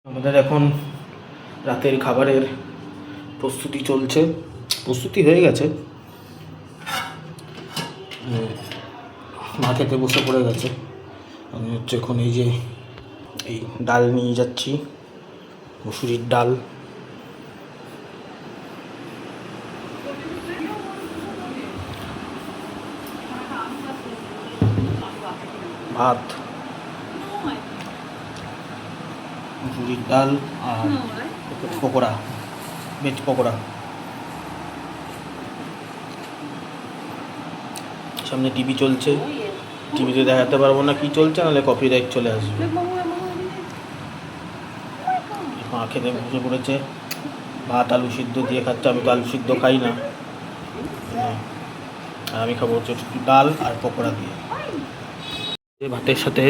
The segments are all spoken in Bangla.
আমাদের এখন রাতের খাবারের প্রস্তুতি চলছে, প্রস্তুতি হয়ে গেছে। মা খেতে বসে পড়ে গেছে। আমি হচ্ছে এখন এই যে এই ডাল নিয়ে যাচ্ছি, মুসুরির ডাল, ভাত, মুসুরির ডাল আর পকোড়া, ভেজ পকোড়া। সামনে টিভি চলছে, টিভিতে দেখাতে পারবো না কি চলছে, নাহলে কপিরাইট চলে আসবে। মা খেতে বসে পড়েছে, ভাত আলু সিদ্ধ দিয়ে খাচ্ছে। আমি তো আলু সিদ্ধ খাই না, আর আমি খাবো হচ্ছে ডাল আর পকোড়া দিয়ে। ভাতের সাথে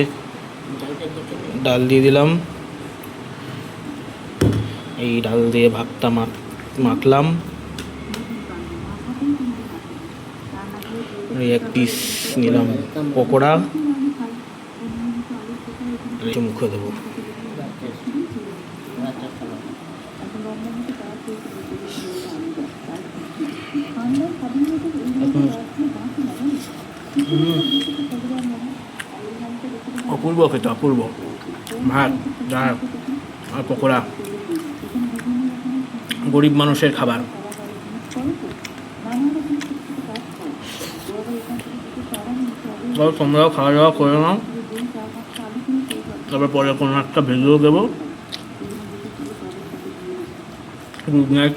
ডাল দিয়ে দিলাম, এই ডাল দিয়ে ভাতটা মাখলাম। এক পিস নিলাম পকোড়া, মুখে দেবো। অপূর্ব খেতে, অপূর্ব। ভাত, ডাল আর পকোড়া, গরিব মানুষের খাবার। তোমরাও খাওয়া দাওয়া করে নাও, তারপর পরে কোনো একটা ভিডিও দেবো। Good night.